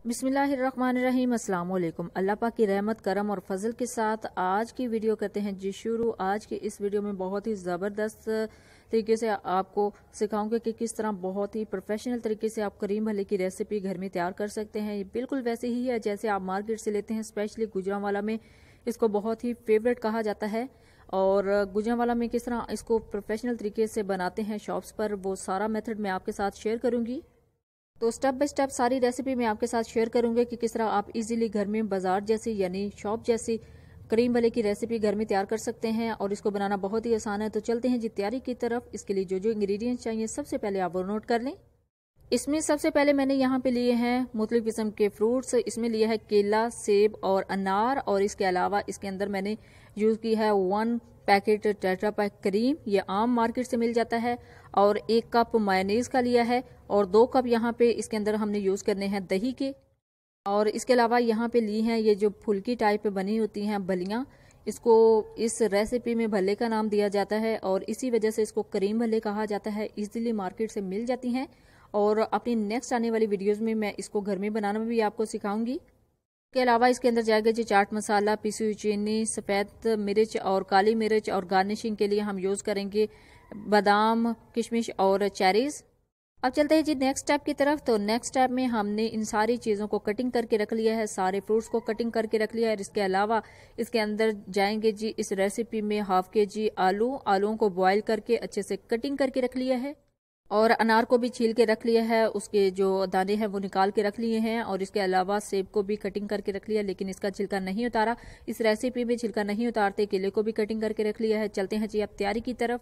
बिस्मिल्लाहिर्रहमानिर्रहीम। अस्सलाम वालेकुम। अल्लाह पाक की रहमत करम और फजल के साथ आज की वीडियो करते हैं जी शुरू। आज की इस वीडियो में बहुत ही ज़बरदस्त तरीके से आपको सिखाऊंगे कि किस तरह बहुत ही प्रोफेशनल तरीके से आप करीम भल्ले की रेसिपी घर में तैयार कर सकते हैं। ये बिल्कुल वैसे ही है जैसे आप मार्केट से लेते हैं। स्पेशली गुजरांवाला में इसको बहुत ही फेवरेट कहा जाता है और गुजरांवाला में किस तरह इसको प्रोफेशनल तरीके से बनाते हैं शॉप्स पर, वो सारा मेथड मैं आपके साथ शेयर करूंगी। तो स्टेप बाय स्टेप सारी रेसिपी मैं आपके साथ शेयर करूंगी कि किस तरह आप इजीली घर में बाजार जैसी यानी शॉप जैसी करीम भल्ले की रेसिपी घर में तैयार कर सकते हैं और इसको बनाना बहुत ही आसान है। तो चलते हैं जी तैयारी की तरफ। इसके लिए जो जो इंग्रेडिएंट्स चाहिए सबसे पहले आप वो नोट कर लें। इसमें सबसे पहले मैंने यहाँ पे लिए हैं मुख्तलिफ किस्म के फ्रूट्स। इसमें लिया है केला, सेब और अनार, और इसके अलावा इसके अंदर मैंने यूज़ की है 1 पैकेट टेट्रा पैक क्रीम, ये आम मार्केट से मिल जाता है, और 1 कप मायोनीज का लिया है, और 2 कप यहाँ पे इसके अंदर हमने यूज़ करने हैं दही के। और इसके अलावा यहाँ पे ली हैं ये जो फुल्की टाइप पे बनी होती हैं भलियाँ, इसको इस रेसिपी में भल्ले का नाम दिया जाता है और इसी वजह से इसको करीम भल्ले कहा जाता है। इजीली मार्केट से मिल जाती हैं और अपनी नेक्स्ट आने वाली वीडियोस में मैं इसको घर में बनाना भी आपको सिखाऊंगी। इसके अलावा इसके अंदर जाएगा जी चाट मसाला, पिसी हुई चीनी, सफ़ेद मिर्च और काली मिर्च, और गार्निशिंग के लिए हम यूज़ करेंगे बादाम, किशमिश और चेरीज़। अब चलते हैं जी नेक्स्ट स्टेप की तरफ। तो नेक्स्ट स्टेप में हमने इन सारी चीज़ों को कटिंग करके रख लिया है, सारे फ्रूट्स को कटिंग करके रख लिया है। इसके अलावा इसके अंदर जाएंगे जी इस रेसिपी में हाफ केजी आलूओं को बॉईल करके अच्छे से कटिंग करके रख लिया है, और अनार को भी छील के रख लिया है, उसके जो दाने हैं वो निकाल के रख लिए हैं, और इसके अलावा सेब को भी कटिंग करके रख लिया, लेकिन इसका छिलका नहीं उतारा। इस रेसिपी में छिलका नहीं उतारते। केले को भी कटिंग करके रख लिया है। चलते हैं जी अब तैयारी की तरफ।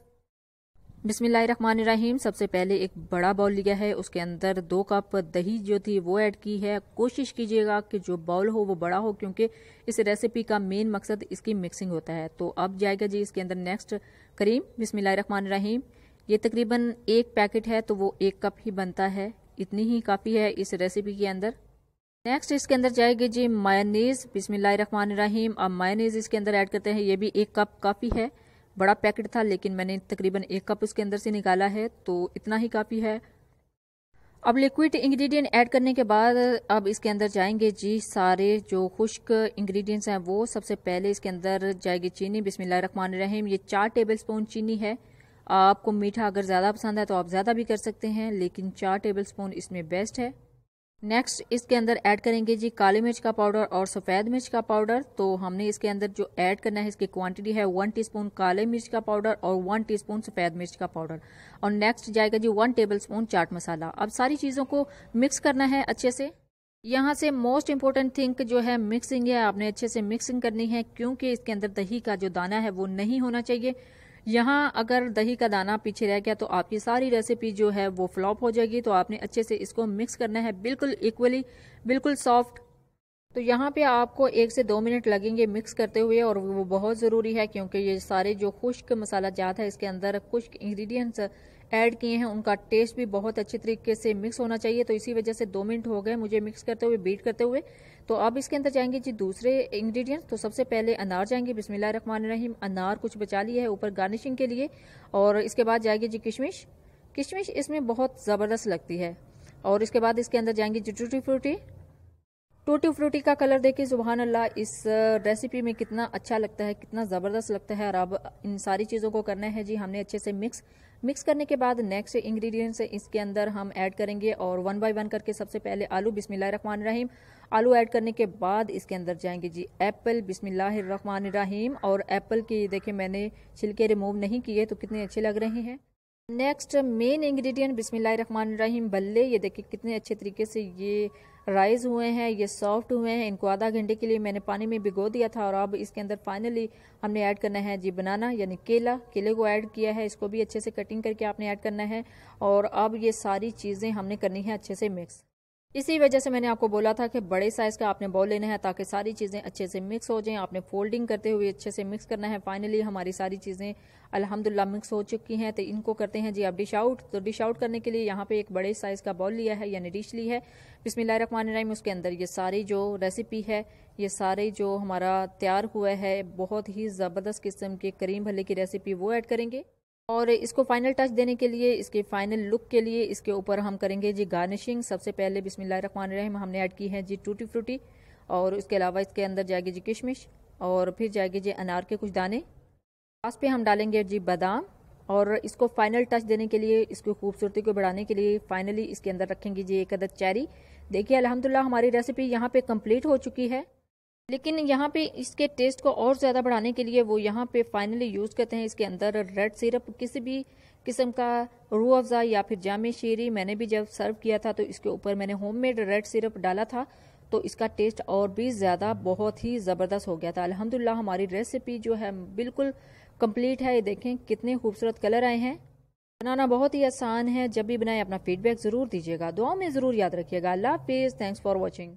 बिस्मिल्लाहिर्रहमानिर्रहीम। सबसे पहले एक बड़ा बाउल लिया है, उसके अंदर 2 कप दही जो थी वो ऐड की है। कोशिश कीजिएगा कि जो बाउल हो वो बड़ा हो, क्योंकि इस रेसिपी का मेन मकसद इसकी मिक्सिंग होता है। तो अब जाएगा जी इसके अंदर नेक्स्ट क्रीम। बिस्मिल्लाहिर्रहमानिर्रहीम। ये तकरीबन 1 पैकेट है तो वो 1 कप ही बनता है, इतनी ही काफ़ी है इस रेसिपी के अंदर। नेक्स्ट इसके अंदर जाएगी जी मायोनीज। बिस्मिल्लाहिर्रहमानिर्रहीम। अब मायोनीज इसके अंदर ऐड करते हैं, ये भी 1 कप काफ़ी है। बड़ा पैकेट था लेकिन मैंने तकरीबन 1 कप उसके अंदर से निकाला है, तो इतना ही काफ़ी है। अब लिक्विड इंग्रेडिएंट ऐड करने के बाद अब इसके अंदर जाएंगे जी सारे जो खुश्क इंग्रेडिएंट्स हैं वो। सबसे पहले इसके अंदर जाएगी चीनी। बिस्मिल्लाहिर्रहमानिर्रहीम। ये 4 टेबलस्पून चीनी है। आपको मीठा अगर ज़्यादा पसंद है तो आप ज़्यादा भी कर सकते हैं, लेकिन 4 टेबलस्पून इसमें बेस्ट है। नेक्स्ट इसके अंदर ऐड करेंगे जी काली मिर्च का पाउडर और सफ़ेद मिर्च का पाउडर। तो हमने इसके अंदर जो ऐड करना है इसकी क्वांटिटी है 1 टीस्पून काले मिर्च का पाउडर और 1 टीस्पून सफ़ेद मिर्च का पाउडर। और नेक्स्ट जाएगा जी 1 टेबलस्पून चाट मसाला। अब सारी चीज़ों को मिक्स करना है अच्छे से। यहाँ से मोस्ट इम्पोर्टेंट थिंग जो है मिक्सिंग है, आपने अच्छे से मिक्सिंग करनी है, क्योंकि इसके अंदर दही का जो दाना है वो नहीं होना चाहिए। यहाँ अगर दही का दाना पीछे रह गया तो आपकी सारी रेसिपी जो है वो फ्लॉप हो जाएगी। तो आपने अच्छे से इसको मिक्स करना है बिल्कुल इक्वली, बिल्कुल सॉफ्ट। तो यहाँ पे आपको 1 से 2 मिनट लगेंगे मिक्स करते हुए, और वो बहुत ज़रूरी है क्योंकि ये सारे जो खुश्क मसाला जात है इसके अंदर खुश्क इंग्रेडिएंट्स ऐड किए हैं, उनका टेस्ट भी बहुत अच्छे तरीके से मिक्स होना चाहिए। तो इसी वजह से 2 मिनट हो गए मुझे मिक्स करते हुए, बीट करते हुए। तो अब इसके अंदर जाएंगे जी दूसरे इंग्रेडिएंट्स। तो सबसे पहले अनार जाएंगे। बिस्मिल्लाहिर्रहमानिर्रहीम। अनार कुछ बचा लिया है ऊपर गार्निशिंग के लिए। और इसके बाद जाएगी जी किशमिश। किशमिश इसमें बहुत ज़बरदस्त लगती है। और इसके बाद इसके अंदर जाएंगे जी टूटी फ्रूटी। टूटी फ्रूटी का कलर देखिए, सुबहान अल्लाह, इस रेसिपी में कितना अच्छा लगता है, कितना ज़बरदस्त लगता है। और अब इन सारी चीज़ों को करना है जी हमने अच्छे से मिक्स करने के बाद नेक्स्ट इंग्रेडिएंट्स इसके अंदर हम ऐड करेंगे, और 1 बाय 1 करके। सबसे पहले आलू। बिस्मिल्लाहिर्रहमानिर्रहीम। आलू ऐड करने के बाद इसके अंदर जाएंगे जी एप्पल। बिस्मिल्लाहिर्रहमानिर्रहीम। और एप्पल की देखिए मैंने छिलके रिमूव नहीं किए तो कितने अच्छे लग रहे हैं। नेक्स्ट मेन इंग्रेडिएंट बिस्मिल्लाहिर्रहमानिर्रहीम भल्ले। ये देखिए कितने अच्छे तरीके से ये राइज हुए हैं, ये सॉफ्ट हुए हैं। इनको आधा घंटे के लिए मैंने पानी में भिगो दिया था। और अब इसके अंदर फाइनली हमने ऐड करना है जी बनाना यानी केले को ऐड किया है, इसको भी अच्छे से कटिंग करके आपने ऐड करना है। और अब ये सारी चीज़ें हमने करनी है अच्छे से मिक्स। इसी वजह से मैंने आपको बोला था कि बड़े साइज़ का आपने बाउल लेना है ताकि सारी चीज़ें अच्छे से मिक्स हो जाएं। आपने फोल्डिंग करते हुए अच्छे से मिक्स करना है। फाइनली हमारी सारी चीज़ें अल्हम्दुलिल्लाह मिक्स हो चुकी हैं। तो इनको करते हैं जी अब डिश आउट। तो डिश आउट करने के लिए यहाँ पे एक बड़े साइज़ का बाउल लिया है यानी डिश ली है। बिस्मिल्लाहिर्रहमानिर्रहीम। उसके अंदर ये सारी जो रेसिपी है, ये सारे जो हमारा तैयार हुआ है बहुत ही ज़बरदस्त किस्म के करीम भल्ले की रेसिपी वो ऐड करेंगे। और इसको फाइनल टच देने के लिए, इसके फाइनल लुक के लिए इसके ऊपर हम करेंगे जी गार्निशिंग। सबसे पहले बिस्मिल्लाहिर्रहमानिर्रहीम हमने ऐड की है जी टूटी फ्रूटी, और उसके अलावा इसके अंदर जाएगी जी किशमिश, और फिर जाएगी जी अनार के कुछ दाने। लास्ट पे हम डालेंगे जी बादाम, और इसको फाइनल टच देने के लिए, इसकी खूबसूरती को बढ़ाने के लिए फाइनली इसके अंदर रखेंगे जी एक अदद चेरी। देखिए अल्हम्दुलिल्लाह हमारी रेसिपी यहाँ पे कंप्लीट हो चुकी है। लेकिन यहाँ पे इसके टेस्ट को और ज़्यादा बढ़ाने के लिए वो यहाँ पे फाइनली यूज़ करते हैं इसके अंदर रेड सिरप। किसी भी किस्म का रूह अफ़ज़ा या फिर जामे शीरी मैंने भी जब सर्व किया था तो इसके ऊपर मैंने होममेड रेड सिरप डाला था, तो इसका टेस्ट और भी ज़्यादा बहुत ही ज़बरदस्त हो गया था। अल्हम्दुलिल्लाह हमारी रेसिपी जो है बिल्कुल कंप्लीट है। ये देखें कितने खूबसूरत कलर आए हैं। बनाना बहुत ही आसान है। जब भी बनाए अपना फीडबैक ज़रूर दीजिएगा, दुआओं में ज़रूर याद रखिएगा। अल्लाह हाफिज़, थैंक्स फॉर वॉचिंग।